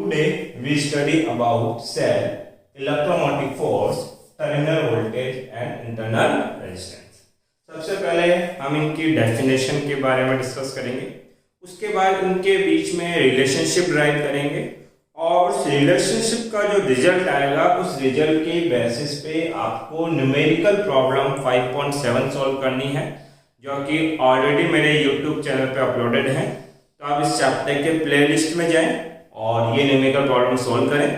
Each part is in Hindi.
Today we study about cell, electromotive force, terminal voltage and internal resistance. सबसे पहले हम इनकी डेफिनेशन के बारे में डिस्कस करेंगे, उसके बाद इनके बीच में रिलेशनशिप ड्राइव करेंगे और उस रिलेशनशिप का जो रिजल्ट आएगा उस रिजल्ट के बेसिस पे आपको न्यूमेरिकल प्रॉब्लम 5.7 सॉल्व करनी है, जो कि ऑलरेडी मेरे YouTube चैनल पे अपलोडेड है। तो आप इस चैप्टर के प्लेलिस्ट में जाएं और ये न्यूमेरिकल प्रॉब्लम सॉल्व करें।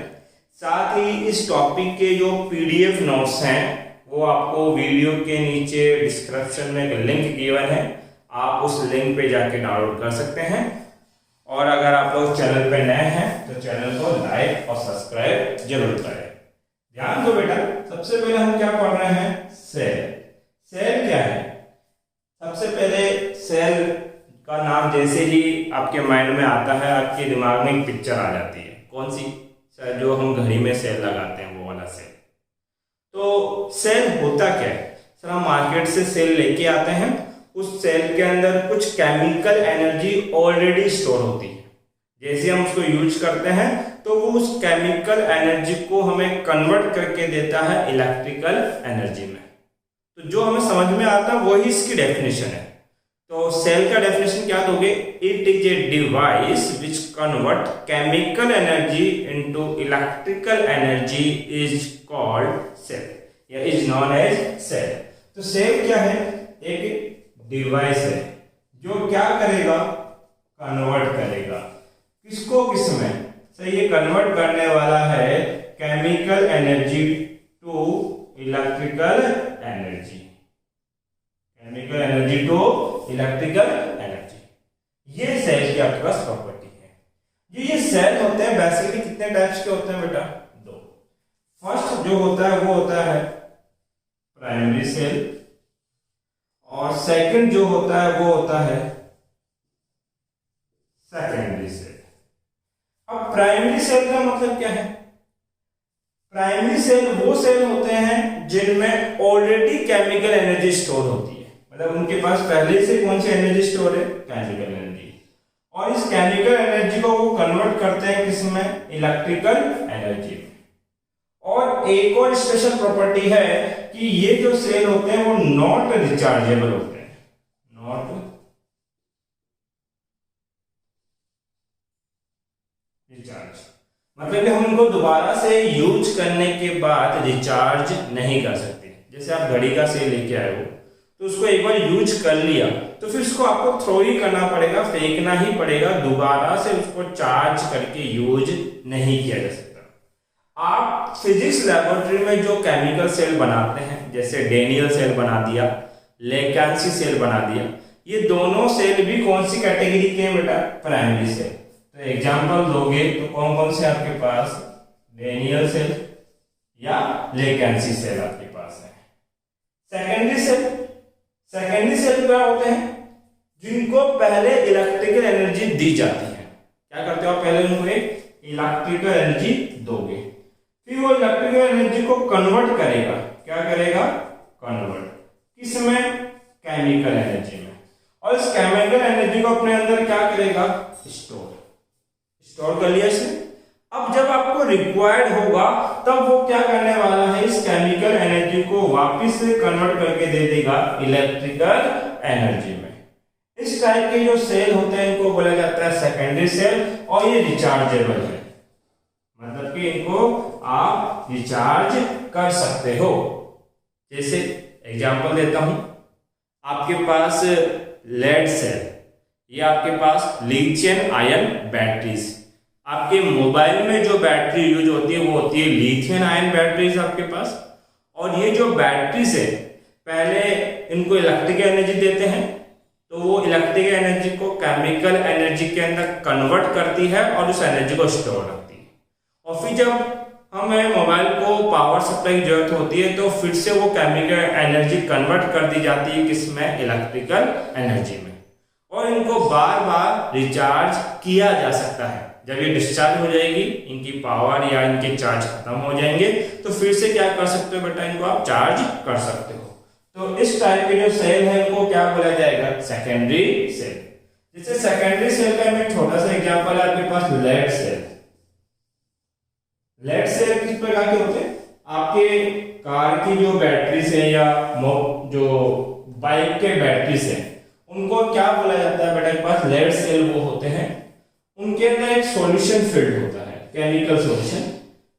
साथ ही इस टॉपिक के जो PDF नोट्स हैं वो आपको वीडियो के नीचे डिस्क्रिप्शन में एक लिंक गिवन है, आप उस लिंक पे जाके डाउनलोड कर सकते हैं। और अगर आप लोग चैनल पे नए हैं तो चैनल को लाइक और सब्सक्राइब जरूर करें। ध्यान दो बेटा, सबसे पहले हम क्या पढ़ रहे हैं? सेल। सेल क्या है? सबसे पहले सेल का नाम जैसे ही आपके माइंड में आता है, आपके दिमाग में एक पिक्चर आ जाती है। कौन सी? जो हम घड़ी में सेल लगाते हैं वो वाला सेल। तो सेल होता क्या है? सर हम मार्केट से सेल लेके आते हैं, उस सेल के अंदर कुछ केमिकल एनर्जी ऑलरेडी स्टोर होती है। जैसे हम उसको यूज करते हैं तो वो उस केमिकल एनर्जी को हमें कन्वर्ट करके देता है इलेक्ट्रिकल एनर्जी में। तो जो हमें समझ में आता है वही इसकी डेफिनेशन है। तो सेल का डेफिनेशन क्या दोगे? It is a device which convert chemical energy into electrical energy is called cell या इज नॉन एज सेल। तो सेल क्या है? एक डिवाइस है जो क्या करेगा? कन्वर्ट करेगा। किसको किस में? सर ये कन्वर्ट करने वाला है chemical energy to electrical energy, chemical energy to electrical energy. ये सेल की आपके पास प्रॉपर्टी है। ये सेल होते हैं बेसिकली कितने टाइप्स के होते हैं बेटा? दो। फर्स्ट जो होता है वो होता है प्राइमरी सेल और सेकंड जो होता है वो होता है सेकेंडरी सेल। अब प्राइमरी सेल का मतलब क्या है? प्राइमरी सेल वो सेल होते हैं जिनमें ऑलरेडी केमिकल एनर्जी स्टोर होती है, मतलब उनके पास पहले से कौन सी एनर्जी स्टोर है? Chemical energy. और इस केमिकल एनर्जी को वो कन्वर्ट करते हैं किसमें? इलेक्ट्रिकल एनर्जी में। और एक और स्पेशल प्रॉपर्टी है कि ये जो सेल होते हैं वो नॉट रिचार्जेबल होते हैं, नॉट रिचार्ज। मतलब कि हम उनको दोबारा से यूज करने के बाद रिचार्ज नहीं कर सकते। जैसे आप घड़ी का सेल लेके आए हो तो उसको एक बार यूज कर लिया तो फिर उसको आपको थ्रो ही करना पड़ेगा, फेंकना ही पड़ेगा, दोबारा से उसको चार्ज करके यूज नहीं किया जा सकता। आप फिजिक्स लैबोरेटरी में जो केमिकल सेल बनाते हैं, जैसे डेनियल सेल बना दिया, लेकेंसी सेल बना दिया, ये दोनों सेल भी कौन सी कैटेगरी के हैं बेटा? Primary cell. तो एग्जांपल दोगे तो कौन कौन से आपके पास? डेनियल सेल या लेकेंसी सेल आपके पास है। सेकेंडरी सेल, सेकेंडरी सेल क्या होते हैं? जिनको पहले इलेक्ट्रिकल एनर्जी दी जाती है। क्या करते हो आप? पहले उनको एक इलेक्ट्रिकल एनर्जी दोगे, फिर वो इलेक्ट्रिकल एनर्जी को कन्वर्ट करेगा। क्या करेगा? कन्वर्ट किसमें? केमिकल एनर्जी में। और इस केमिकल एनर्जी को अपने अंदर क्या करेगा? स्टोर कर लिया इसने। अब जब आपको रिक्वायर्ड होगा तब वो क्या करने वाला है? इस केमिकल एनर्जी को वापस से कन्वर्ट करके दे देगा इलेक्ट्रिकल एनर्जी में। इस टाइप के जो सेल होते हैं इनको बोला जाता है सेकेंडरी सेल और ये रिचार्जेबल है, मतलब कि इनको आप रिचार्ज कर सकते हो। जैसे एग्जांपल देता हूं, आपके पास लेड सेल, ये आपके पास लिथियम आयन बैटरीज। आपके मोबाइल में जो बैटरी यूज होती है वो होती है लिथियम आयन बैटरीज आपके पास। और ये जो बैटरीज है पहले इनको इलेक्ट्रिकल एनर्जी देते हैं, तो वो इलेक्ट्रिकल एनर्जी को केमिकल एनर्जी के अंदर कन्वर्ट करती है और उस एनर्जी को स्टोर रखती है। और फिर जब हमें मोबाइल को पावर सप्लाई की जरूरत होती है तो फिर से वो केमिकल एनर्जी कन्वर्ट कर दी जाती है किसमें? इलेक्ट्रिकल एनर्जी में। और इनको बार बार रिचार्ज किया जा सकता है। जब ये डिस्चार्ज हो जाएगी, इनकी पावर या इनके चार्ज खत्म हो जाएंगे तो फिर से क्या कर सकते हो बेटा? इनको आप चार्ज कर सकते हो। तो इस टाइप के जो सेल है इनको क्या बोला जाएगा? Secondary cell. जैसे सेकेंडरी सेल का मैं छोटा सा एग्जांपल है आपके पास लेड सेल। लेड सेल किस प्रकार के होते हैं? आपके कार की जो बैटरीज है या जो बाइक के बैटरीज है उनको क्या बोला जाता है बेटा? के पास लेड सेल वो होते हैं, उनके अंदर एक सॉल्यूशन फिल्ड होता है, केमिकल सॉल्यूशन।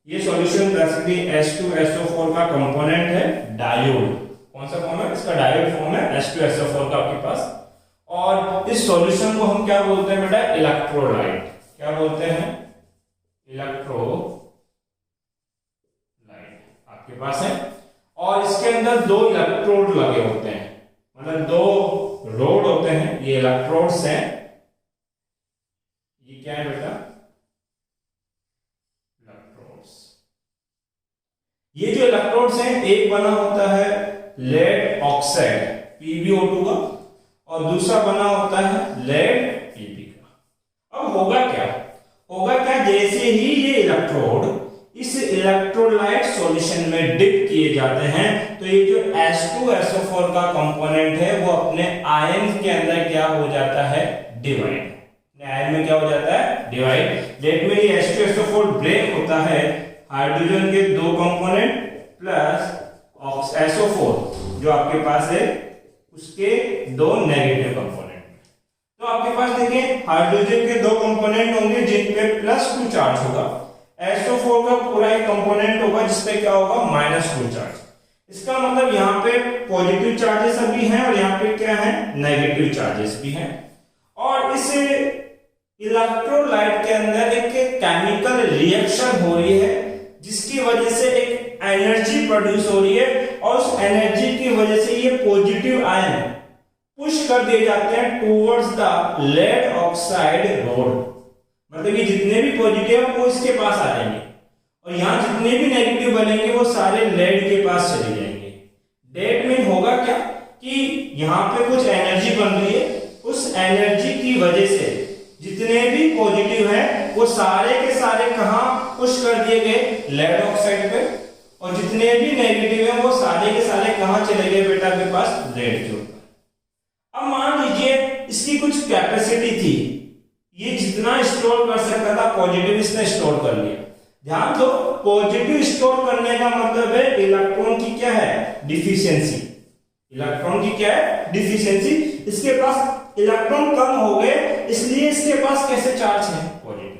ये सॉल्यूशन बेसिकली H2SO4 का कंपोनेंट है, डायोड। कौन सा फॉर्म है इसका? डायोड फॉर्म है H2SO4 का आपके पास। और इस सॉल्यूशन को हम क्या बोलते हैं बेटा? इलेक्ट्रोलाइट। क्या बोलते हैं? इलेक्ट्रोलाइट आपके पास है। और इसके अंदर दो इलेक्ट्रोड लगे होते हैं, मतलब दो रोड होते हैं, ये इलेक्ट्रोड्स हैं। ये क्या है बेटा? इलेक्ट्रोड्स। ये जो इलेक्ट्रोड्स हैं, एक बना होता है लेड ऑक्साइड PbO2 का और दूसरा बना होता है लेड Pb का। अब होगा क्या? जैसे ही ये इलेक्ट्रोड इस इलेक्ट्रोलाइट सॉल्यूशन में डिप किए जाते हैं तो ये जो H2SO4 का कंपोनेंट है वो अपने आयन के अंदर क्या हो जाता है? डिवाइड। आयन में क्या हो जाता है? डिवाइड। डेट में ये H2SO4 ब्रेक होता है, हाइड्रोजन के दो कंपोनेंट प्लस SO4 जो आपके पास है उसके दो नेगेटिव कंपोनेंट। तो आपके पास देखिए हाइड्रोजन के दो कंपोनेंट होंगे जिन पे +2 चार्ज होगा, SO4 का पूरा एक कंपोनेंट होगा जिसपे क्या होगा? -2 चार्ज। इसका मतलब यहाँ पे पॉजिटिव चार्जेस भी हैं और यहाँ पे क्या है? नेगेटिव चार्जेस भी हैं। और इस इलेक्ट्रोलाइट के अंदर एक केमिकल रिएक्शन हो रही है जिसकी वजह से एक एनर्जी प्रोड्यूस हो रही है और उस एनर्जी की वजह से ये पॉजिटिव आयन पुश कर दिए जाते हैं towards the lead oxide rod. मतलब ये जितने भी पॉजिटिव है वो इसके पास आ जाएंगे और यहाँ जितने भी नेगेटिव बनेंगे वो सारे लेड के पास चले जाएंगे। डेट मीन होगा क्या कि यहाँ पे कुछ एनर्जी बन रही है, उस एनर्जी की वजह से जितने भी पॉजिटिव हैं वो सारे के सारे कहाँ पुश कर दिए गए? लेड ऑक्साइड पे। और जितने भी नेगेटिव हैं वो सारे के सारे कहाँ चले गए बेटा? के पास लेड के ऊपर। अब मान लीजिए इसकी कुछ कैपेसिटी थी, ये जितना स्टोर कर सकता था पॉजिटिव इसने स्टोर कर लिया। ध्यान दो, पॉजिटिव स्टोर करने का मतलब है इलेक्ट्रॉन की क्या है? डिफिशियंसी। इलेक्ट्रॉन की क्या है? डिफिशियंसी। इसके पास इलेक्ट्रॉन कम हो गए इसलिए इसके पास कैसे चार्ज है? पॉजिटिव।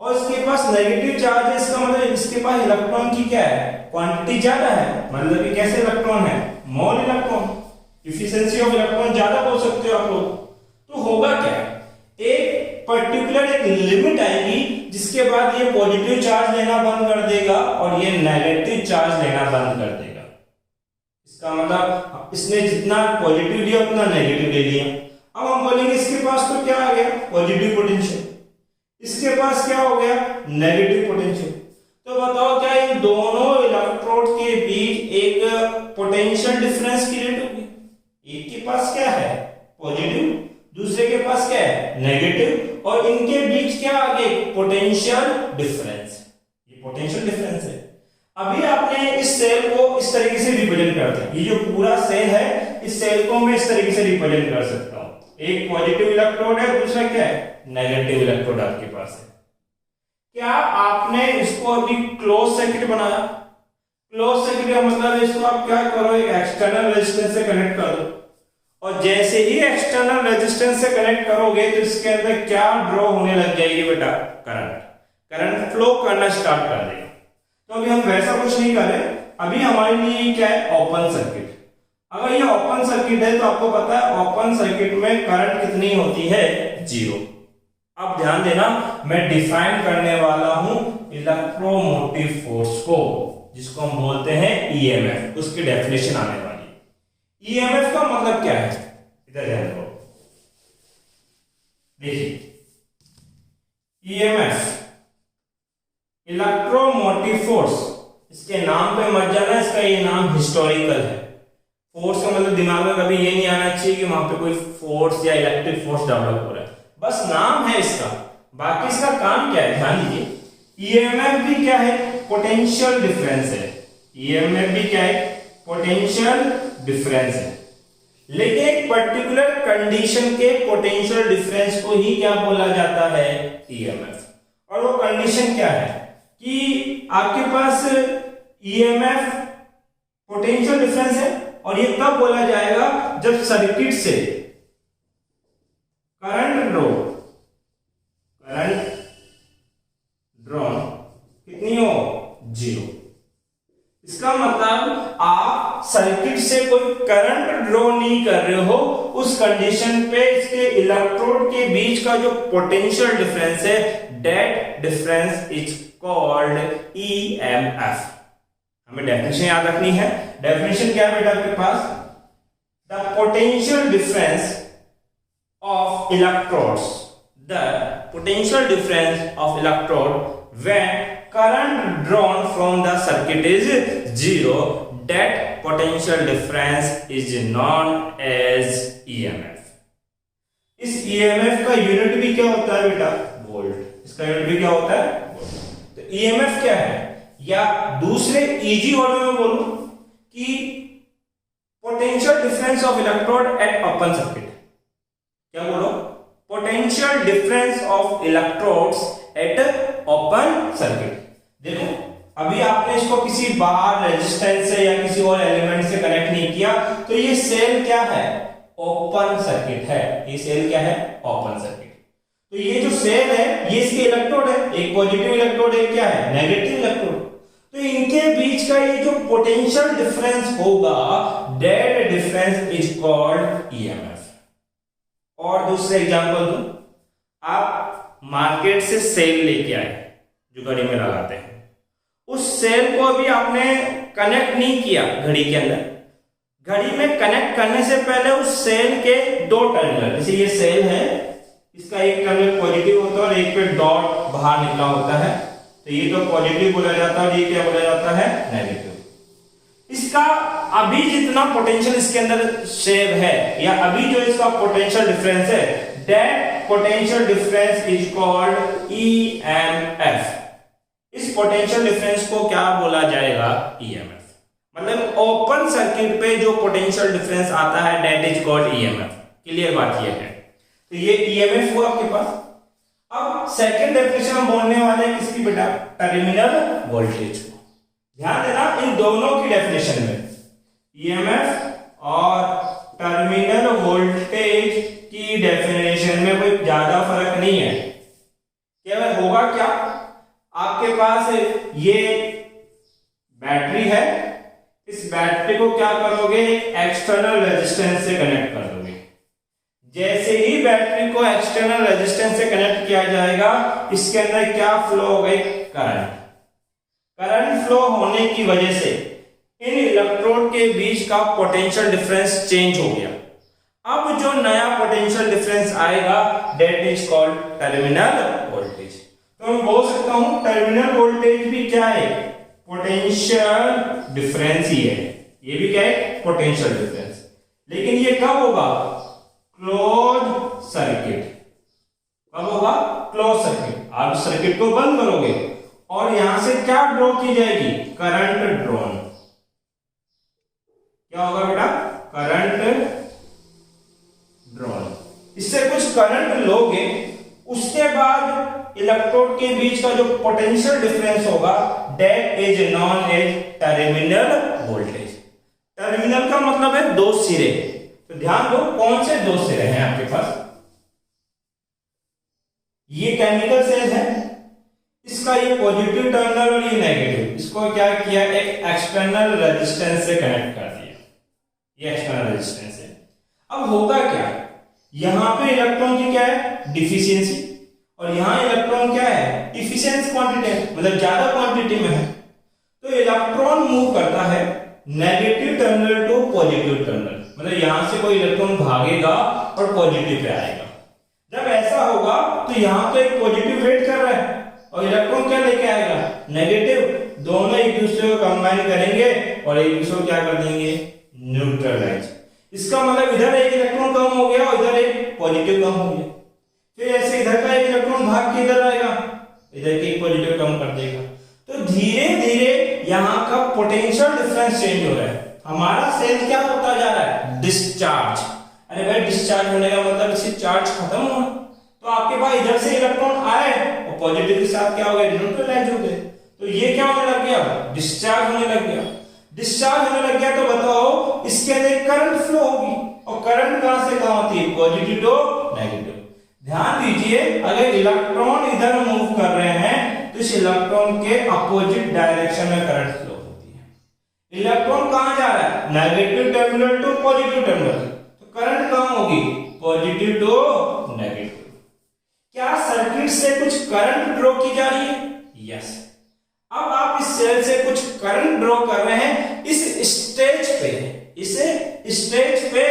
और इसके पास नेगेटिव चार्ज है, इसका मतलब इसके पास इलेक्ट्रॉन की क्या है? क्वांटिटी ज्यादा है, मतलब कि कैसे इलेक्ट्रॉन है? मोल इलेक्ट्रॉन। इफिशिएंसी ऑफ इलेक्ट्रॉन ज्यादा बोल सकते हो आप लोग। तो होगा क्या? एक पर्टिकुलर एक लिमिट आएगी जिसके बाद ये पॉजिटिव चार्ज लेना बंद कर देगा और ये नेगेटिव चार्ज लेना बंद कर देगा। इसका मतलब इसने जितना पॉजिटिव लिया उतना नेगेटिव ले लिया। अब हम बोलेंगे इसके पास तो क्या आ गया? Positive potential. इसके पास क्या हो गया? Negative potential. तो बताओ क्या इन दोनों इलेक्ट्रोड के बीच एक पोटेंशियल डिफरेंस क्रिएट होगी? एक के पास क्या है? पॉजिटिव, दूसरे के पास क्या है? नेगेटिव, और इनके बीच क्या आ गया? Potential difference. ये पोटेंशियल डिफरेंस है। अभी आपने इस सेल को इस तरीके से रिप्रेजेंट करते हैं, ये जो पूरा सेल है इस सेल को मैं इस तरीके से रिप्रेजेंट कर सकता हूं। एक पॉजिटिव इलेक्ट्रोड है, दूसरा क्या है? नेगेटिव इलेक्ट्रोड आपके पास है। क्या आपने इसको अभी क्लोज सर्किट बनाया? क्लोज सर्किट का मतलब इसको आप क्या करो? एक एक्सटर्नल रेजिस्टेंस से कनेक्ट कर दो और जैसे ही एक्सटर्नल रेजिस्टेंस से कनेक्ट करोगे तो इसके अंदर क्या ड्रॉ होने लग जाएगी बेटा? करंट फ्लो करना स्टार्ट कर देगा। तो अभी हम वैसा कुछ नहीं कर रहे, अभी हमारे लिए क्या है? Open circuit. अगर ये ओपन सर्किट है तो आपको पता है ओपन सर्किट में करंट कितनी होती है? 0। अब ध्यान देना, मैं डिफाइन करने वाला हूं इलेक्ट्रोमोटिव फोर्स को, जिसको हम बोलते हैं ईएमएफ। उसकी डेफिनेशन आने वाली है। ईएमएफ का मतलब क्या है? इधर ध्यान दो, देखिए ईएमएफ इलेक्ट्रोमोटिव फोर्स, इसके नाम पे मत जाना, इसका ये नाम हिस्टोरिकल है। फोर्स का मतलब दिमाग में कभी ये नहीं आना चाहिए कि वहां पे कोई फोर्स या इलेक्ट्रिक फोर्स डेवलप हो रहा है, बस नाम है इसका, बाकी इसका काम क्या है ध्यान दीजिए। ईएमएफ भी क्या है? पोटेंशियल डिफरेंस है। ईएमएफ भी क्या है? पोटेंशियल डिफरेंस है, लेकिन एक पर्टिकुलर कंडीशन के पोटेंशियल डिफरेंस को ही क्या बोला जाता है? ईएमएफ। और वो कंडीशन क्या है? कि आपके पास ईएमएफ पोटेंशियल डिफरेंस है, और ये तब बोला जाएगा जब सर्किट से करंट ड्रॉन कितनी हो, 0। इसका मतलब आप सर्किट से कोई करंट ड्रॉ नहीं कर रहे हो, उस कंडीशन पे इसके इलेक्ट्रोड के बीच का जो पोटेंशियल डिफरेंस है, that difference is called EMF. हमें डेफिनेशन याद रखनी है। डेफिनेशन क्या है बेटा आपके पास? The potential difference of electrodes, the potential difference of electrode when current drawn from the circuit is 0, that potential difference is known as EMF। इस EMF का यूनिट भी क्या होता है बेटा? वोल्ट। इसका यूनिट भी क्या होता है? वोल्ट। तो EMF क्या है, या दूसरे इजी वर्ड में बोलूं कि potential difference of electrode eight open circuit. क्या बोलो? Potential difference of electrodes eight open circuit. देखो अभी आपने इसको किसी बाहर रेजिस्टेंस से या किसी और एलिमेंट से कनेक्ट नहीं किया, तो ये सेल क्या है? ओपन सर्किट है। ये सेल क्या है? Open circuit. तो ये जो सेल है ये इसके इलेक्ट्रोड है, एक पॉजिटिव इलेक्ट्रोड, एक क्या है? Negative electrode. तो इनके बीच का ये जो पोटेंशियल डिफरेंस होगा, that difference is called EMF. और दूसरे एग्जांपल दूं, आप मार्केट से सेल लेके आए जो घड़ी में लगाते हैं, उस सेल को अभी आपने कनेक्ट नहीं किया घड़ी के अंदर। घड़ी में कनेक्ट करने से पहले उस सेल के दो टर्मिनल, जैसे ये सेल है, इसका एक टर्मिनल पॉजिटिव होता है और एक पे डॉट बाहर निकला होता है, तो ये तो पॉजिटिव बोला जाता है और ये क्या बोला जाता है? नेगेटिव। इसका अभी जितना पोटेंशियल इसके अंदर सेव है, या अभी जो इसका पोटेंशियल डिफरेंस है, that potential difference is called EMF. इस पोटेंशियल डिफरेंस को क्या बोला जाएगा? ईएमएफ। मतलब ओपन सर्किट पे जो पोटेंशियल डिफरेंस आता है, that is called EMF. Clear बात ये है। तो ये ईएमएफ हुआ आपके पास। अब सेकंड डेफिनेशन हम बोलने वाले हैं किसकी बेटा? Terminal voltage. ध्यान देना इन दोनों की डेफिनेशन में, ईएमएफ और टर्मिनल वोल्टेज की डेफिनेशन में कोई ज्यादा फर्क नहीं है। केवल होगा क्या, आपके पास ये बैटरी है, इस बैटरी को क्या करोगे? एक्सटर्नल रेजिस्टेंस से कनेक्ट कर दोगे। जैसे ही बैटरी को एक्सटर्नल रेजिस्टेंस से कनेक्ट किया जाएगा, इसके अंदर क्या फ्लो हो गई? करंट। करंट फ्लो होने की वजह से इन इलेक्ट्रोड के बीच का पोटेंशियल डिफरेंस चेंज हो गया। अब जो नया पोटेंशियल डिफरेंस आएगा, that is called terminal voltage. तो मैं बोल सकता हूं टर्मिनल वोल्टेज भी क्या है? पोटेंशियल डिफरेंस ही है। ये भी क्या है? Potential difference. लेकिन ये कब होगा? Close circuit. कब होगा? Close circuit. आप सर्किट को बंद करोगे और यहां से क्या ड्रॉ की जाएगी? Current drawn. क्या होगा बेटा? Current drawn. इससे कुछ करंट लोगे, उसके बाद इलेक्ट्रोड के बीच का जो पोटेंशियल डिफरेंस होगा, that is known as terminal voltage. Terminal का मतलब है दो सिरे। तो ध्यान दो, कौन से दो सिरे हैं आपके पास? ये केमिकल सेल है, इसका ये पॉजिटिव टर्मिनल और ये नेगेटिव, इसको क्या किया? एक एक्सटर्नल रेजिस्टेंस से कनेक्ट कर दिया। ये एक्सटर्नल रेजिस्टेंस है। अब होगा क्या? यहां पे इलेक्ट्रॉन की क्या है? डिफिशियंसी, और यहां इलेक्ट्रॉन क्या है? इफिशिएंट क्वांटिटी, मतलब ज्यादा क्वांटिटी में है। तो इलेक्ट्रॉन मूव करता है negative terminal to positive terminal, मतलब यहां से कोई इलेक्ट्रॉन भागेगा और पॉजिटिव पे आएगा। जब ऐसा होगा तो यहां तो एक पॉजिटिव वेट कर रहा है और इलेक्ट्रॉन क्या लेके आएगा? नेगेटिव। दोनों एक दूसरे को कंबाइन करेंगे और एक दूसरे को क्या कर देंगे? न्यूट्रलाइज। इसका मतलब इधर एक इलेक्ट्रॉन कम हो गया और इधर एक पॉजिटिव कम हो गया। फिर ऐसे इधर का एक इलेक्ट्रॉन भाग के इधर आएगा, इधर के एक पॉजिटिव कम कर देगा। तो धीरे धीरे यहाँ का पोटेंशियल डिफरेंस चेंज हो रहा है। हमारा सेल क्या होता जा रहा है? डिस्चार्ज। अरे भाई डिस्चार्ज होने का मतलब इससे चार्ज खत्म हुआ, तो आपके पास इधर से इलेक्ट्रॉन आए और पॉजिटिव के साथ क्या हो गए? न्यूट्रलाइज हो गए। तो ये क्या होने लग गया, डिस्चार्ज होने लग गया। डिस्चार्ज होने लग गया तो बताओ इसके अंदर करंट फ्लो होगी, और करंट कहां से कहां होती है, पॉजिटिव टू नेगेटिव। ध्यान दीजिए अगर इलेक्ट्रॉन इधर मूव कर रहे हैं तो इस इलेक्ट्रॉन के अपोजिट डायरेक्शन में करंट फ्लो होती है। इलेक्ट्रॉन कहां जा रहा है, negative terminal to positive terminal, तो करंट कहां होगी, पॉजिटिव टू नेगेटिव। क्या सर्किट से कुछ करंट ड्रॉ की जा रही है, यस। अब आप इस सेल से कुछ करंट ड्रॉ कर रहे हैं इस स्टेज पे, इसे स्टेज पे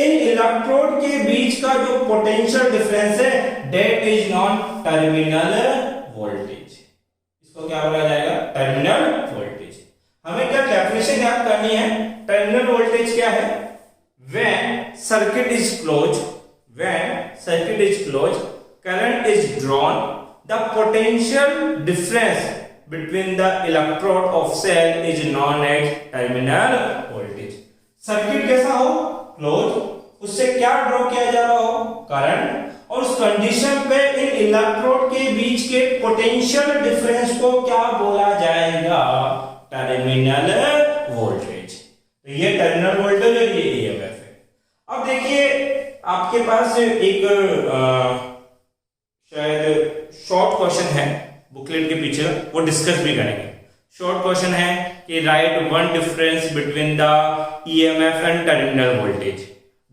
इन इलेक्ट्रोड के बीच का जो पोटेंशियल डिफरेंस है that is non terminal voltage. इसको क्या बोला जाएगा, टर्मिनल वोल्टेज। हमें क्या डेफिनेशन याद करनी है, टर्मिनल वोल्टेज क्या है, when circuit is close, current is drawn, the potential difference between the electrode of cell is known as terminal voltage। Circuit कैसा हो, क्लोज, उससे क्या ड्रॉ किया जा रहा हो, करंट, और उस कंडीशन पे इन इलेक्ट्रोड के बीच के पोटेंशियल डिफरेंस को क्या बोला जाएगा, टर्मिनल वोल्टेज। तो ये टर्मिनल वोल्टेज और ये ईएमएफ है। अब देखिए आपके पास एक शायद शॉर्ट क्वेश्चन है बुकलेट के पीछे, वो डिस्कस भी करेंगे। शॉर्ट क्वेश्चन है कि right one difference between the EMF and terminal voltage.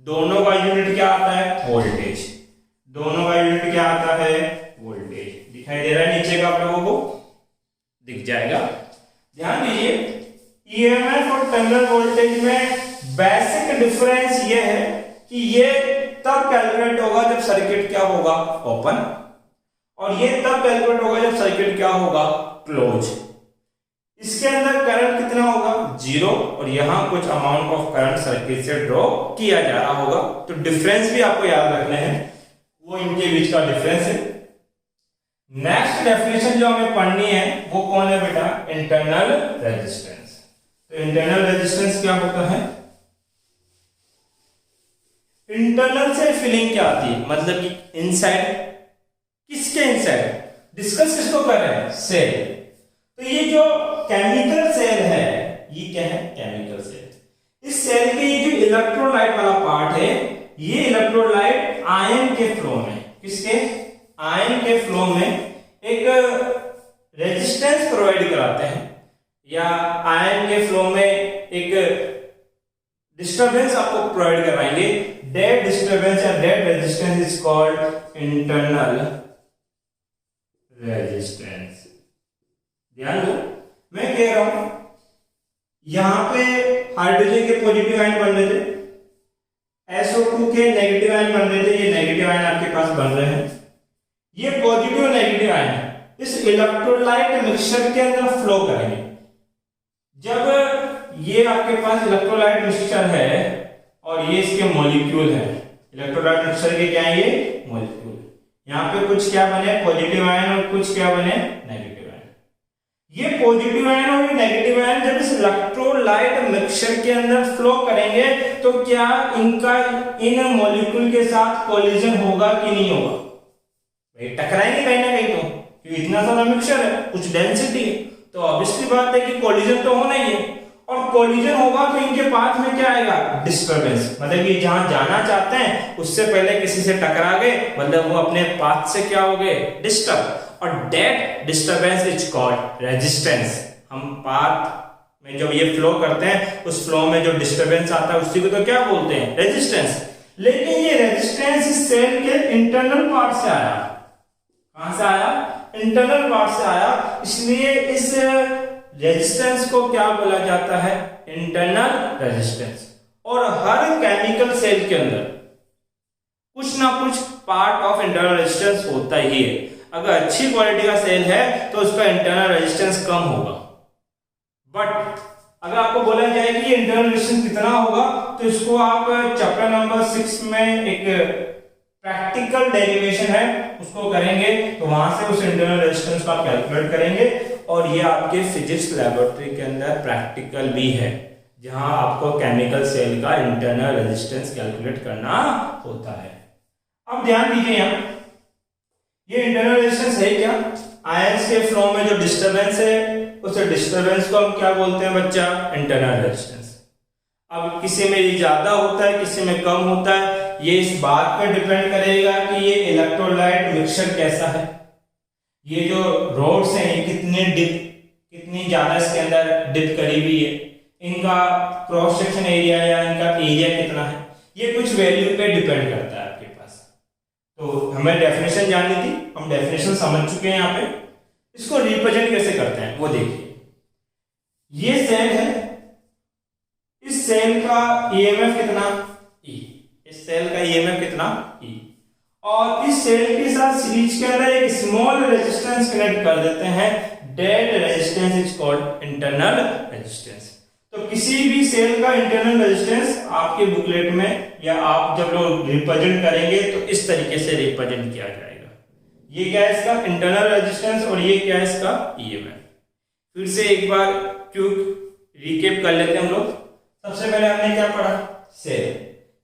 दोनों का यूनिट क्या आता है, वोल्टेज। दोनों का यूनिट क्या आता है, वोल्टेज। दिखाई दे रहा है नीचे का आप लोगों को, दिख जाएगा। ध्यान दीजिए ईएमएफ और टर्मिनल वोल्टेज में बेसिक डिफरेंस ये है कि ये तब कैलकुलेट होगा जब सर्किट क्या होगा, ओपन, और ये तब कैलकुलेट होगा जब सर्किट क्या होगा, क्लोज। इसके अंदर करंट कितना होगा, 0, और यहां कुछ अमाउंट ऑफ करंट सर्किट से ड्रॉ किया जा रहा होगा। तो डिफरेंस भी आपको याद रखने हैं, वो इनके बीच का डिफरेंस है। नेक्स्ट डेफिनेशन जो हमें पढ़नी है वो कौन है बेटा, इंटरनल रेजिस्टेंस। तो इंटरनल रेजिस्टेंस क्या होता है, इंटरनल से फीलिंग क्या आती है, मतलब कि इनसाइड, किसके इनसाइड, डिस्कस किसको कर रहे हैं, सेल। तो ये जो केमिकल सेल है, ये क्या है, केमिकल सेल। इस सेल के ये जो इलेक्ट्रोलाइट वाला पार्ट है, ये इलेक्ट्रोलाइट आयन के फ्लो में, किसके, आयन के फ्लो में एक रेजिस्टेंस प्रोवाइड कराते हैं, या आयन के फ्लो में एक डिस्टर्बेंस आपको प्रोवाइड करवाएंगे। दैट डिस्टर्बेंस या that resistance is called internal resistance. ध्यान दो, मैं कह रहा हूं यहां पे हाइड्रोजन के पॉजिटिव आयन बन रहे थे, SO2 के नेगेटिव आयन बन रहे थे, ये नेगेटिव आयन आपके पास बन रहे हैं। ये पॉजिटिव नेगेटिव आयन इस इलेक्ट्रोलाइट मिक्सचर के अंदर फ्लो करेंगे। जब ये आपके पास इलेक्ट्रोलाइट मिक्सचर है और ये इसके मॉलिक्यूल है, इलेक्ट्रोलाइट मिक्सचर के क्या है, ये मॉलिक्यूल, यहाँ पे कुछ क्या बने, पॉजिटिव आयन, और कुछ क्या बने, नेगेटिव आयन। ये पॉजिटिव आयन और ये नेगेटिव आयन जब इस इलेक्ट्रोलाइट मिक्सचर के अंदर फ्लो करेंगे तो क्या इनका इन मॉलिक्यूल के साथ कोलिजन होगा कि नहीं होगा, भाई टकराएंगे कहीं ना कहीं, तो क्योंकि इतना सारा मिक्सचर है, कुछ डेंसिटी है, तो ऑब्वियसली बात है कि कोलिजन तो होना ही है। और कोलिजन होगा तो इनके पाथ में क्या आएगा, डिस्टर्बेंस, मतलब कि जहां जाना चाहते हैं उससे पहले किसी से टकरा गए, मतलब वो अपने पाथ से क्या हो गए, डिस्टर्ब, और that disturbance is called resistance. हम पाथ में जब ये फ्लो करते हैं उस फ्लो में जो डिस्टर्बेंस आता है उसी को तो क्या बोलते हैं, रेजिस्टेंस। लेकिन ये रेजिस्टेंस इस सेल के इंटरनल पार्ट से आया, कहां से आया, इंटरनल पार्ट से आया, इसलिए इस रेजिस्टेंस को क्या बोला जाता है, इंटरनल रेजिस्टेंस। और हर केमिकल सेल के अंदर कुछ ना कुछ पार्ट ऑफ इंटरनल रेजिस्टेंस होता ही है। अगर अच्छी क्वालिटी का सेल है तो उसका इंटरनल रेजिस्टेंस कम होगा, बट अगर आपको बोला जाए कि ये इंटरनल रेजिस्टेंस कितना होगा तो इसको आप चैप्टर नंबर 6 में एक प्रैक्टिकल डेरिवेशन है उसको करेंगे, तो वहां से उस इंटरनल रेजिस्टेंस को आप कैलकुलेट करेंगे। और ये आपके फिजिक्स लैबोरेटरी के अंदर प्रैक्टिकल भी है जहां आपको केमिकल सेल का इंटरनल रेजिस्टेंस कैलकुलेट करना होता है। अब ध्यान दीजिए यहां, ये इंटरनल रेजिस्टेंस है क्या, आयंस के फ्लो में जो डिस्टर्बेंस है उस डिस्टरबेंस को हम क्या बोलते हैं बच्चा? Internal resistance. अब किसी में ये ज्यादा होता है, किसी में कम होता है, ये इस बात पर डिपेंड करेगा कि ये इलेक्ट्रोलाइट मिक्सचर कैसा है, ये जो रोड्स हैं ये कितनी ज्यादा इसके अंदर डिप करी हुई है, इनका क्रॉस सेक्शन एरिया या इनका एरिया कितना है, ये कुछ वैल्यू पे डिपेंड करता है आपके पास। तो हमें डेफिनेशन जाननी थी, हम डेफिनेशन समझ चुके हैं। यहाँ पे इसको रिप्रेजेंट कैसे करते हैं वो देखिए। ये सेल है, इस सेल का ईएमएफ कितना? ई। इस सेल का ईएमएफ कितना? ई। और इस सेल के साथ सीरीज के अंदर एक स्मॉल रेजिस्टेंस कनेक्ट कर देते हैं, that resistance is called internal resistance. तो किसी भी सेल का इंटरनल रेजिस्टेंस आपके बुकलेट में या आप जब लोग रिप्रेजेंट करेंगे तो इस तरीके से रिप्रेजेंट किया जाएगा। ये क्या है? इसका इंटरनल रेजिस्टेंस, और ये क्या है? इसका ईएमएफ। फिर से एक बार क्विक रिकैप कर लेते हैं हम लोग। सबसे पहले हमने क्या पढ़ा? सेल।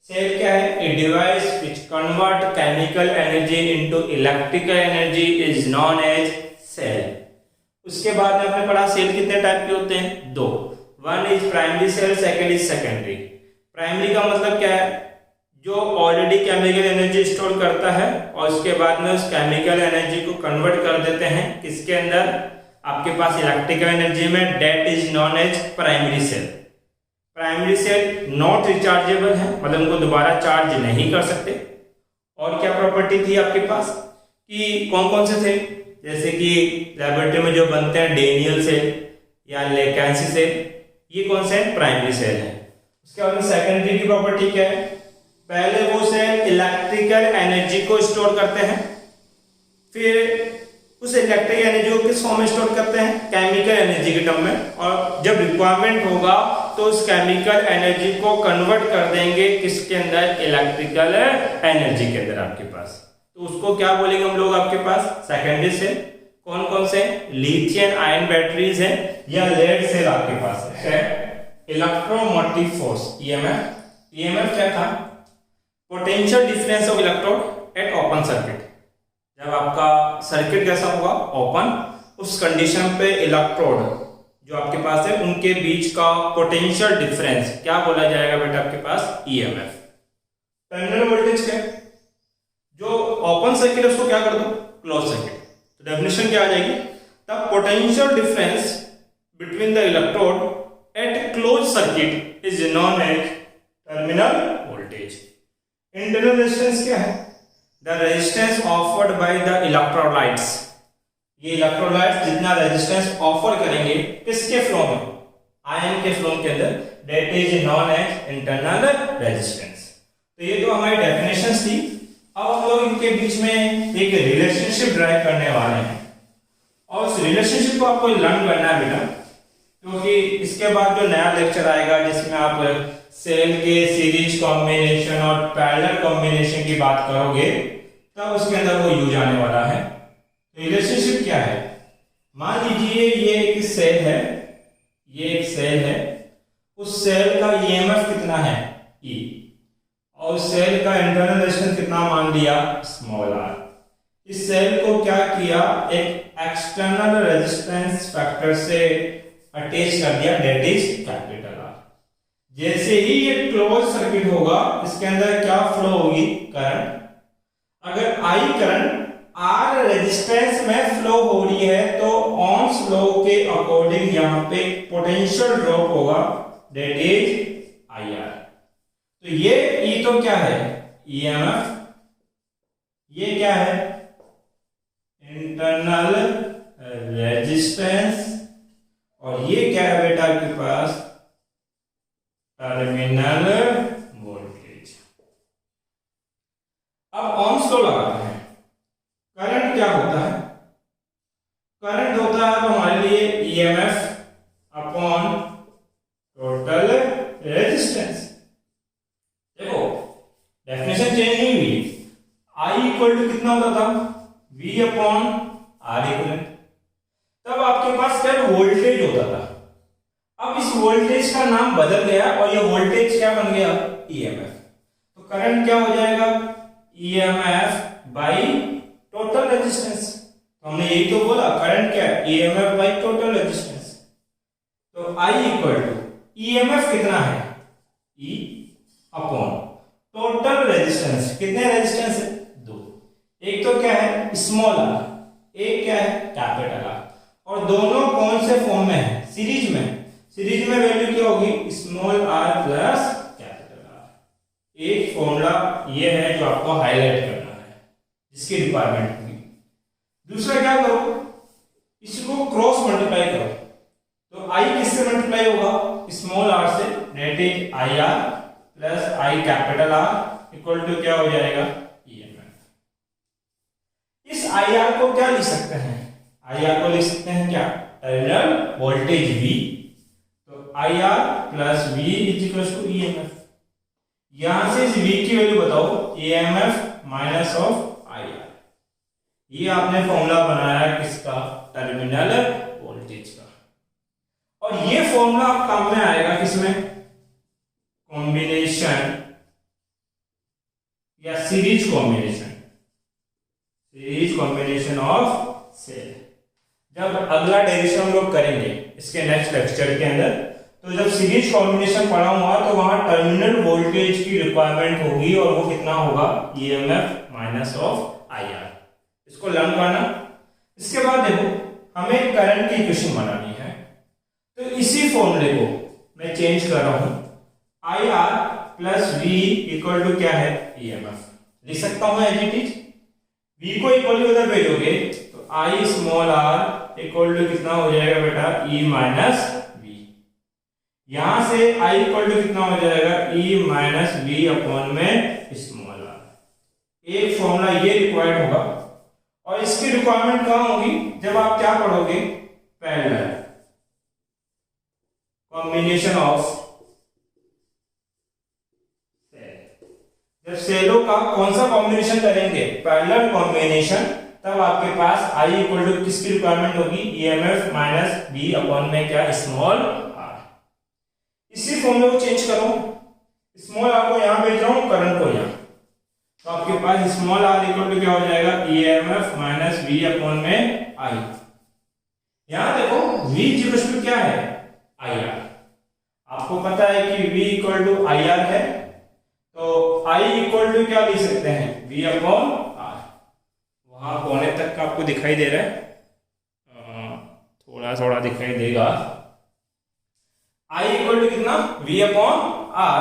सेल क्या है? A device which convert chemical energy into electrical energy is known as cell. उसके बाद में हमने पढ़ा सेल कितने टाइप के होते हैं? दो। One is primary cell, second is secondary. Primary का मतलब क्या है? जो ऑलरेडी केमिकल एनर्जी स्टोर करता है और उसके बाद में उस केमिकल एनर्जी को कन्वर्ट कर देते हैं किसके अंदर? आपके पास इलेक्ट्रिकल एनर्जी में। That is known as primary cell. Primary cell not rechargeable है, मतलब उनको दोबारा चार्ज नहीं कर सकते। और क्या प्रॉपर्टी थी आपके पास कि कौन कौन से थे? जैसे कि लैबोरेटरी में जो बनते हैं डेनियल सेल या लेकेंसी सेल, ये कौन से हैं? प्राइमरी सेल है। उसके बाद में सेकेंडरी की प्रॉपर्टी क्या है? पहले वो सेल इलेक्ट्रिकल एनर्जी को स्टोर करते हैं, फिर उस इलेक्ट्रिक एनर्जी को किस फॉर्म में स्टोर करते हैं? केमिकल एनर्जी के टर्म में। और जब रिक्वायरमेंट होगा तो उस केमिकल एनर्जी को कन्वर्ट कर देंगे किसके अंदर? इलेक्ट्रिकल एनर्जी के अंदर आपके पास। तो उसको क्या बोलेंगे हम लोग आपके पास? Secondary cell. कौन कौन से? लिथियम आयन बैटरीज है या लेड सेल आपके पास है। Electromotive force EMF. ईएमएफ क्या था? Potential difference of electrode eight open circuit. जब आपका सर्किट कैसा होगा? ओपन, उस कंडीशन पे इलेक्ट्रोड जो आपके पास है उनके बीच का पोटेंशियल डिफरेंस क्या बोला जाएगा बेटा आपके पास? ईएमएफ। टर्मिनल वोल्टेज क्या है? जो ओपन सर्किट है उसको क्या कर दो? Close circuit. तो डेफिनेशन क्या आ जाएगी? The potential difference between the electrode at close circuit is known as terminal voltage. Internal resistance क्या है? The resistance offered by the electrolytes. ये इलेक्ट्रोलाइट्स जितना रेजिस्टेंस ऑफर करेंगे किसके फ्लो में? आयन के फ्लो के अंदर, that is known as internal resistance. तो ये तो हमारी डेफिनेशंस थी। अब हम लोग इनके बीच में एक रिलेशनशिप ड्राइव करने वाले हैं और उस रिलेशनशिप को आपको लर्न करना है बेटा, क्योंकि इसके बाद जो नया लेक्चर आएगा जिसमें आप सेल के सीरीज कॉम्बिनेशन और पैरेलल कॉम्बिनेशन की बात करोगे तब उसके अंदर वो यूज आने वाला है। रिलेशनशिप क्या है? मान लीजिए ये एक सेल है, ये एक सेल है, उस सेल का ईएमएफ कितना है? ई। और सेल का इंटरनल रेजिस्टेंस कितना मान लिया? Small are. इस सेल को क्या किया? एक एक्सटर्नल रेजिस्टेंस फैक्टर से अटैच कर दिया, दैट इज कैपिटल आर। जैसे ही ये क्लोज सर्किट होगा इसके अंदर क्या फ्लो होगी? करंट। अगर आई करंट आर रेजिस्टेंस में फ्लो हो रही है तो ohms लॉ के अकॉर्डिंग यहां पे पोटेंशियल ड्रॉप होगा, दैट इज आई आर। तो ये ई तो क्या है? ईएमएफ। ये क्या है? Internal resistance. और ये क्या है बेटा आपके पास? Terminal voltage. अब ohms लॉ लगाते हैं। करंट क्या होता है? करंट होता है तो हमारे लिए ईएमएफ अपॉन टोटल रेजिस्टेंस। देखो डेफिनेशन चेंज नहीं हुई। आई इक्वल टू कितना होता था? V upon R equivalent. तब आपके पास क्या वोल्टेज होता था। अब इस वोल्टेज का नाम बदल गया और ये वोल्टेज क्या बन गया? ईएमएफ। तो करंट क्या हो जाएगा? EMF by total resistance. तो हमने यही तो बोला, करंट क्या है? EMF by total resistance. I equal to EMF कितना है, ई अपॉन टोटल रेजिस्टेंस, कितने रेजिस्टेंस है, दो, एक तो क्या है स्मॉल आर, एक क्या है कैपिटल आर, और दोनों कौन से फॉर्म में है, सीरीज में, सीरीज में वैल्यू क्या होगी small r plus capital R. एक फॉर्मूला ये है जो आपको हाईलाइट करना है, जिसकी रिक्वायरमेंट होगी। दूसरा क्या करो, इसको क्रॉस मल्टीप्लाई करो, तो आई किससे मल्टीप्लाई होगा, स्मॉल आर से, that is I are plus I capital R equal to क्या हो जाएगा ईएमएफ। इस आई आर को क्या लिख सकते हैं, आई आर को लिख सकते हैं क्या, टर्मिनल वोल्टेज V, तो I are plus V is equal to EMF. यहां से इस V की वैल्यू बताओ, EMF minus of I R. ये आपने फॉर्मूला बनाया किसका, टर्मिनल वोल्टेज का, और ये फॉर्मूला काम में आएगा किसमें, कॉम्बिनेशन या series combination, series combination of cell. जब अगला डेरिवेशन हम लोग करेंगे इसके नेक्स्ट लेक्चर के अंदर, तो जब सीरीज कॉम्बिनेशन पढ़ा हुआ तो वहां टर्मिनल वोल्टेज की रिक्वायरमेंट होगी, और वो कितना होगा ईएमएफ माइनस ऑफ आईआर। इसको लर्न करना। इसके बाद देखो हमें करंट की इक्वेशन बनानी है, तो इसी फॉर्मूले को मैं चेंज कर रहा हूं, I are plus V equal to क्या है ईएमएफ, लिख सकता हूं एज इट इज। वी को इक्वल टू उधर भेजोगे तो I small r equal to कितना हो जाएगा बेटा ई माइनस वी। यहां से आई इक्वल टू कितना हो जाएगा ई माइनस वी अपॉन में स्मॉल आर। एक फॉर्मूला ये रिक्वायर्ड होगा, और इसकी रिक्वायरमेंट कहां होगी, जब आप क्या पढ़ोगे पैरेलल कॉम्बिनेशन ऑफ, जब सेलों का कौन सा कॉम्बिनेशन करेंगे, पैरेलल कॉम्बिनेशन, तब आपके पास I इक्वल टू किसकी रिक्वायरमेंट होगी, ईएमएफ माइनस बी अपॉन में क्या स्मॉल आर। इसी फॉर्मूले को चेंज करो, स्मॉल आर को यहां भेज रहा हूं, करंट को यहां, तो आपके पास स्मॉल आर इक्वल टू क्या हो जाएगा ईएमएफ माइनस बी अपॉन में आई। यहां देखो V इक्वल टू क्या है आई आर, आपको पता है कि V equal to I R है, तो I इक्वल टू क्या लिख सकते हैं V अपॉन आर। वहां कोने तक का आपको दिखाई दे रहा है, थोड़ा थोड़ा दिखाई देगा। I इक्वल टू कितना V अपॉन आर,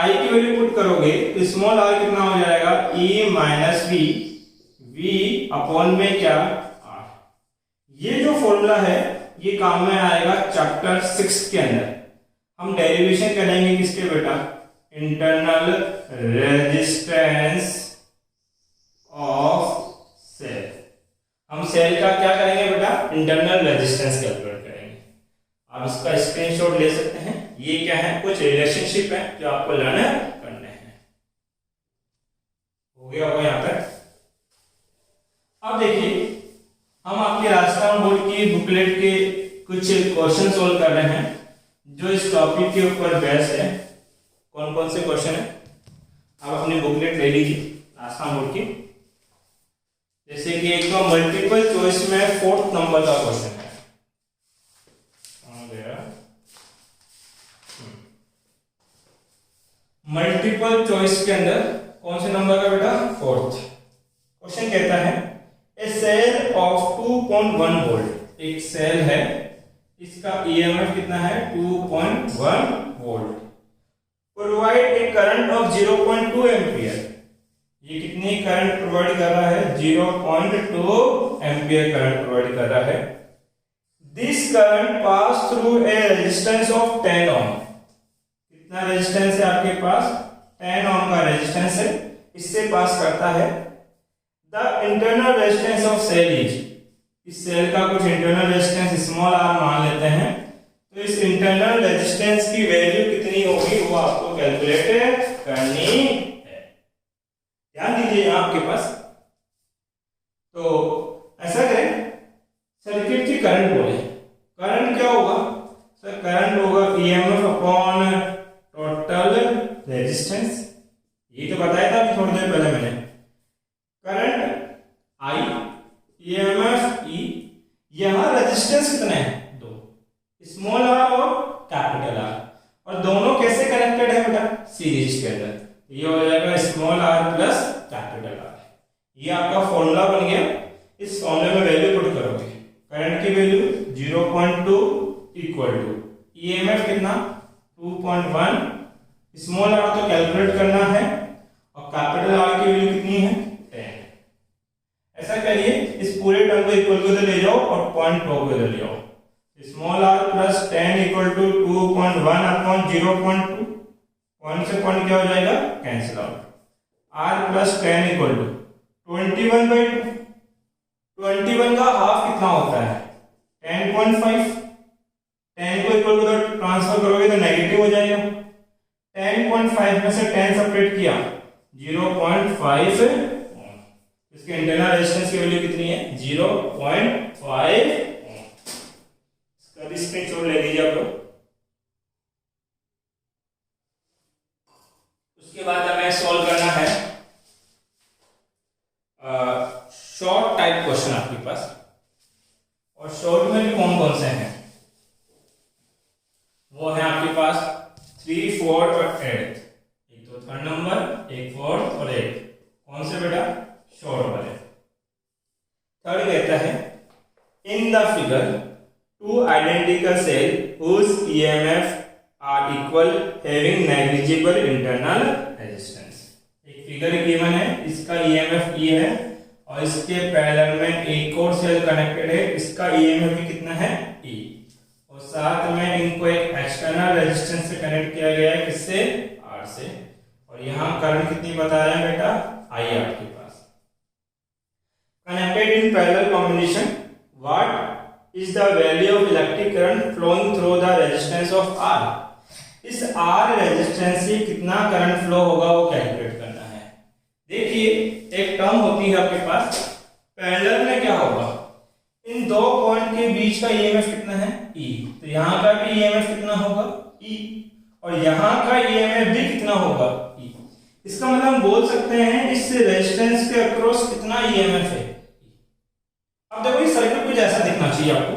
I की वैल्यू पुट करोगे तो स्मॉल r कितना हो जाएगा E minus V, V upon में क्या R। ये जो फॉर्मूला है ये काम में आएगा चैप्टर 6 के अंदर। हम डेरिवेशन करेंगे किसके बेटा, इंटरनल रेजिस्टेंस ऑफ सेल। हम सेल का क्या करेंगे बेटा, इंटरनल रेजिस्टेंस कैलकुलेट करेंगे। आप इसका स्क्रीनशॉट ले सकते हैं। ये क्या है, कुछ रिलेशनशिप है जो आपको लर्न करने हैं। हो गया होगा यहाँ पर। अब देखिए हम आपके राजस्थान बोर्ड की बुकलेट के कुछ क्वेश्चन सोल्व कर रहे हैं जो इस टॉपिक के ऊपर बेस है। कौन कौन से क्वेश्चन है, आप अपनी बुकलेट ले लीजिए राजस्थान बोर्ड की। जैसे कि एक तो मल्टीपल चॉइस में 4th नंबर का क्वेश्चन है, मल्टीपल चॉइस के अंदर कौन से नंबर का बेटा, 4th। क्वेश्चन कहता है ए सेल ऑफ 2.1 वोल्ट, एक सेल है, इसका ईएमएफ कितना है 2.1 volt, provide a current of 0.2 ampere. ये कितनी करंट प्रोवाइड कर रहा है, 0.2 एम्पियर करंट प्रोवाइड कर रहा है। This current pass through a resistance of 10 ओम। कितना रेजिस्टेंस है आपके पास, 10 ओम का रेजिस्टेंस है, इससे पास करता है। The internal resistance of cell is, इस सेल का कुछ इंटरनल रेजिस्टेंस स्मॉल आर मान लेते हैं, तो इस इंटरनल रेजिस्टेंस की वैल्यू कितनी होगी वो आपको कैलकुलेट करनी है। ध्यान दीजिए आपके पास। तो ऐसा करें, सर्किट की करंट बोले, करंट क्या होगा सर, करंट होगा ईएमएफ अपॉन टोटल रेजिस्टेंस। ये तो बताया था अभी थोड़ी देर पहले मैंने। करंट I, ईएमएफ E, यहां रेजिस्टेंस कितने हैं, 2, स्मॉल r और दोनों कैसे कनेक्टेड है बेटा, सीरीज के अंदर। ये हो जाएगा small r plus capital R। ये आपका फॉर्मूला बन गया। इस फॉर्मूले में वैल्यू पुट करोगे, करंट की वैल्यू 0.2 इक्वल टू ईएमएफ कितना 2.1, स्मॉल r तो कैलकुलेट करना है और कैपिटल R की वैल्यू कितनी है 10। ऐसा करिए, इस पूरे टर्म को इक्वल को इधर ले जाओ और पॉइंट को इधर ले आओ। Small r plus 10 equal to 2.1 upon 0.2, point से पॉइंट क्या हो जाएगा, cancel out. r plus 10 equal to 21/2, 21 का हाफ कितना होता है 10.5, 10 को इक्वल को ट्रांसफर करोगे तो नेगेटिव हो जाएगा। 10.5 में से 10 सेपरेट किया 0.5, इसके इंटरनल रेजिस्टेंस की वैल्यू कितनी है 0.5। इसका भी स्क्रीनशॉट ले लीजिए आप लोग। उसके बाद हमें सॉल्व करना है शॉर्ट टाइप क्वेश्चन आपके पास, और शॉर्ट में भी कौन कौन से हैं, वो है आपके पास 3, 4 और 8। एक तो थर्ड नंबर, एक फोर्थ और एक कौन से बेटा, शॉर्ट वाले। थर्ड कहता है in the figure two identical cell whose EMF are equal having negligible internal resistance। एक फिगर गिवन है, इसका EMF E है और इसके पैरेलल में एक और सेल कनेक्टेड है, इसका EMF भी कितना है E, और साथ में इनको एक एक्सटर्नल रेजिस्टेंस से कनेक्ट किया गया है, किससे R से, और यहाँ करंट कितनी बता रहे हैं बेटा I आपके पास। Connected in parallel combination, what is the value of electric current flowing through the resistance of R। इस R रेजिस्टेंस से कितना करंट फ्लो होगा वो कैलकुलेट करना है। देखिए एक टर्म होती है आपके पास, पैरेलल में क्या होगा, इन दो पॉइंट के बीच का ईएमएफ कितना है E, तो यहाँ का भी ईएमएफ कितना होगा E, और यहाँ का ईएमएफ भी कितना होगा E। इसका मतलब हम बोल सकते हैं इस रेजिस्टेंस के अक्रॉस कितना ईएमएफ है। अब देखो इस सर्किट कुछ ऐसा दिखना चाहिए आपको,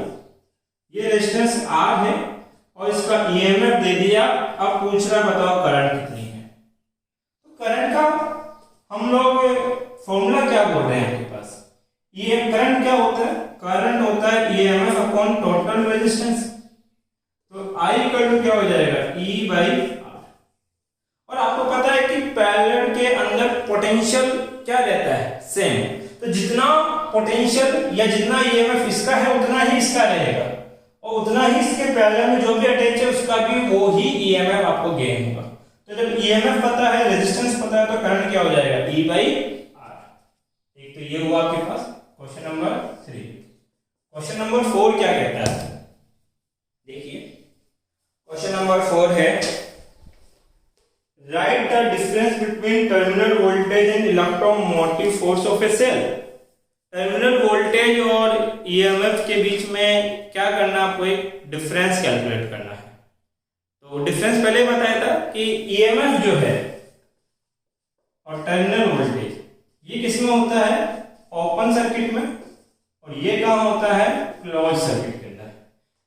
ये रेजिस्टेंस R है और इसका EMF दे दिया। अब पूछ रहा है बताओ करंट कितनी है, तो करंट का हम लोग फॉर्मूला क्या बोल रहे हैं आपके पास, ये करंट क्या होता है, करंट होता है EMF अपॉन टोटल रेजिस्टेंस। तो I इक्वल टू क्या हो जाएगा E/R। और आपको पता है कि पैरेलल के अंदर पोटेंशियल क्या रहता है सेम, तो जितना पोटेंशियल या जितना ईएमएफ इसका है उतना ही इसका रहेगा, और उतना ही इसके पैरेलल में जो भी अटैच है उसका भी वो ही ईएमएफ आपको गेन होगा। तो जब ईएमएफ पता है, रेजिस्टेंस पता है, तो करंट क्या हो जाएगा E/R। एक तो ये हुआ आपके पास क्वेश्चन नंबर 3। क्वेश्चन नंबर 4 क्या कहता है, देखिए क्वेश्चन नंबर 4 है write the difference between terminal voltage and electromotive force of a cell. Terminal voltage और ईएमएफ के बीच में क्या करना, आपको एक डिफरेंस कैलकुलेट करना है। तो डिफरेंस पहले बताया था कि ईएमएफ जो है और टर्मिनल वोल्टेज ये किस में होता है, ओपन सर्किट में, और ये कहाँ होता है क्लोज सर्किट के अंदर।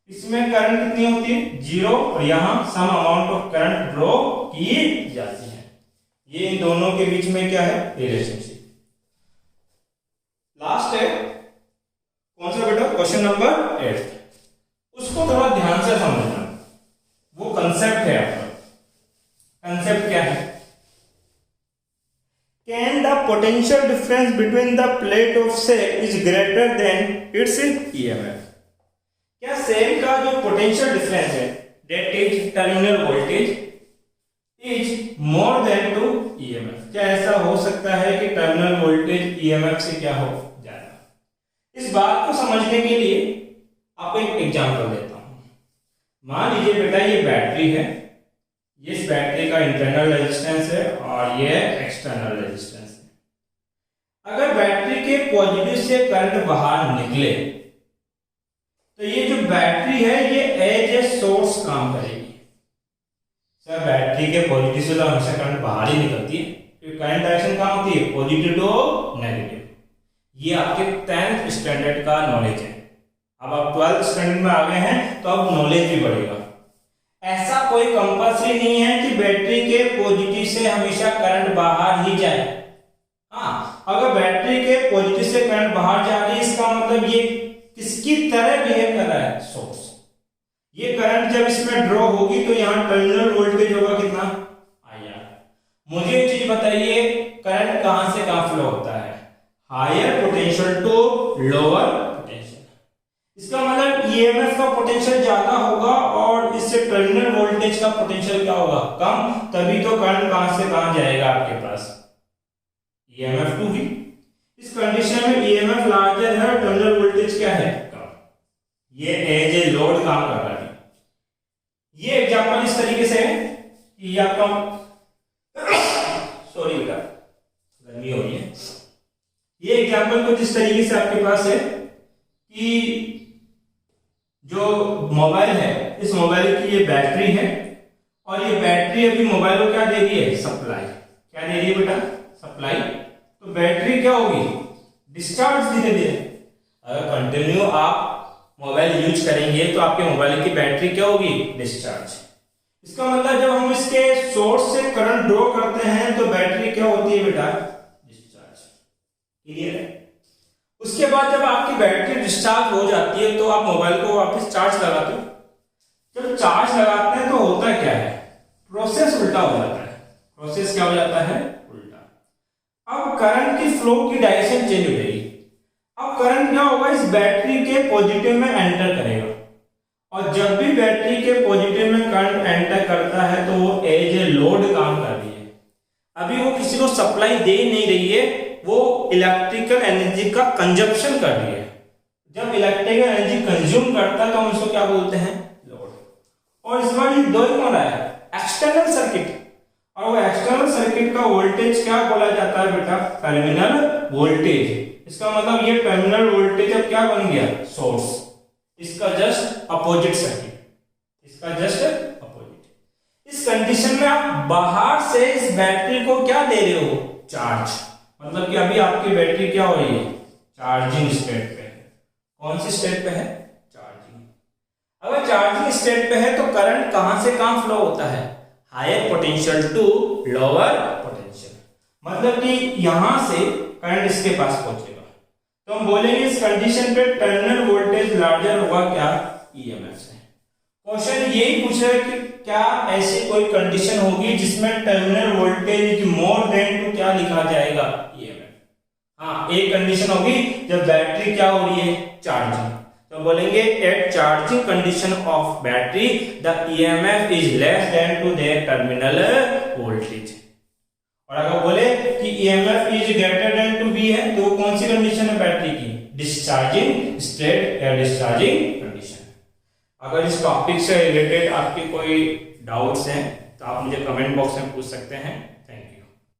इसमें करंट कितनी होती है 0, और यहाँ some amount of current draw की जाती है। ये इन दोनों के बीच में क्या है रिलेशनशिप। लास्ट है कौन सा बेटा, क्वेश्चन नंबर 8। उसको थोड़ा ध्यान से समझना, वो कंसेप्ट है आपका। कंसेप्ट क्या है, can the potential difference between the plate of cell is greater than its EMF. क्या सेल का जो पोटेंशियल डिफरेंस है that is terminal voltage is more than to EMF. क्या ऐसा हो सकता है कि टर्मिनल वोल्टेज ईएमएफ से क्या हो ज्यादा। इस बात को समझने के लिए आपको एक एग्जांपल देता हूं। मान लीजिए बेटा ये बैटरी है, ये इस बैटरी का इंटरनल रेजिस्टेंस है और ये एक्सटर्नल रेजिस्टेंस है। अगर बैटरी के पॉजिटिव से करंट बाहर निकले तो ये जो बैटरी है ये एज ए सोर्स काम करेगी। सर बैटरी के पॉजिटिव से तो हमेशा करंट बाहर ही निकलती है, तो करंट डायरेक्शन कहाँ होती है पॉजिटिव टू नेगेटिव। ये आपके 10th स्टैंडर्ड का नॉलेज है। अब आप 12th स्टैंडर्ड में आ गए हैं तो अब नॉलेज भी बढ़ेगा। ऐसा कोई कंपल्सरी नहीं है कि बैटरी के पॉजिटिव से हमेशा करंट बाहर ही जाए। हाँ, अगर बैटरी के पॉजिटिव से करंट बाहर जा रही है, इसका मतलब ये किसकी तरह बिहेव कर रहा है, सोर्स। ये करंट जब इसमें ड्रॉ होगी तो यहाँ टर्मिनल वोल्टेज होगा कितना, IR। मुझे एक चीज बताइए, करंट कहां से कहां फ्लो होता है, higher potential to lower potential. इसका मतलब ईएमएफ का पोटेंशियल ज्यादा होगा और इससे टर्मिनल वोल्टेज का पोटेंशियल क्या होगा, कम, तभी तो करंट कहां से कहां जाएगा आपके पास, ईएमएफ टू भी। इस कंडीशन में ईएमएफ लार्जर है और टर्मिनल वोल्टेज क्या है, कम। ये एज ए लोड काम कर रहा है। ये एग्जांपल इस तरीके से है कि आपका सॉरी बेटा गर्मी हो रही है। ये एग्जांपल कुछ इस तरीके से आपके पास है कि जो मोबाइल है, इस मोबाइल की ये बैटरी है और ये बैटरी अभी मोबाइल को क्या दे रही है, सप्लाई। क्या दे रही है बेटा, सप्लाई। तो बैटरी क्या होगी, डिस्चार्ज धीरे धीरे। अगर कंटिन्यू आप मोबाइल यूज करेंगे तो आपके मोबाइल की बैटरी क्या होगी, डिस्चार्ज। इसका मतलब जब हम इसके सोर्स से करंट ड्रॉ करते हैं तो बैटरी क्या होती है बेटा, डिस्चार्ज। क्लियर है। उसके बाद जब आपकी बैटरी डिस्चार्ज हो जाती है तो आप मोबाइल को वापस चार्ज लगाते हो। जब चार्ज लगाते हैं तो होता क्या है, प्रोसेस उल्टा हो जाता है। प्रोसेस क्या हो जाता है, उल्टा। अब करंट की फ्लो की डायरेक्शन चेंज हो जाएगी। अब करंट क्या होगा, इस बैटरी के पॉजिटिव में एंटर करेगा और जब भी बैटरी के पॉजिटिव में करंट एंटर करता है तो वो एज ए लोड काम कर रही है। अभी वो किसी को सप्लाई दे नहीं रही है, वो इलेक्ट्रिकल एनर्जी का कंजप्शन कर रही है। जब इलेक्ट्रिकल एनर्जी कंज्यूम करता है तो हम उसको क्या बोलते हैं, लोड। और इस बार ये दो ही हो रहा है, एक्सटर्नल सर्किट, और वो एक्सटर्नल सर्किट का वोल्टेज क्या बोला जाता है बेटा, टर्मिनल वोल्टेज। इसका मतलब ये टर्मिनल वोल्टेज अब क्या बन गया, सोर्स। इसका जस्ट अपोजिट सर्किट, इसका जस्ट अपोजिट। इस कंडीशन में आप बाहर से इस बैटरी को क्या दे रहे हो, चार्ज। मतलब कि अभी आपकी बैटरी क्या हो रही है, चार्जिंग स्टेट पे है। कौन सी स्टेट पे है, चार्जिंग। अगर चार्जिंग स्टेट पे है तो करंट कहां से कहां फ्लो होता है, higher potential to lower potential. मतलब कि यहां से करंट इसके पास पहुंचेगा तो हम बोलेंगे इस कंडीशन पे टर्मिनल वोल्टेज लार्जर होगा क्या, ईएमएफ से। क्वेश्चन यही पूछ रहा है कि क्या ऐसी कोई कंडीशन होगी जिसमें terminal voltage is more than to क्या लिखा जाएगा, ईएमएफ। हाँ, एक कंडीशन होगी जब बैटरी क्या हो रही है, चार्जिंग। तो बोलेंगे at charging condition of battery the EMF is less than to their terminal voltage. और अगर बोले कि EMF is greater than to V है तो कौन सी कंडीशन है बैटरी की, डिस्चार्जिंग स्टेट या डिस्चार्जिंग कंडीशन। अगर इस टॉपिक से रिलेटेड आपके कोई डाउट्स हैं तो आप मुझे कमेंट बॉक्स में पूछ सकते हैं।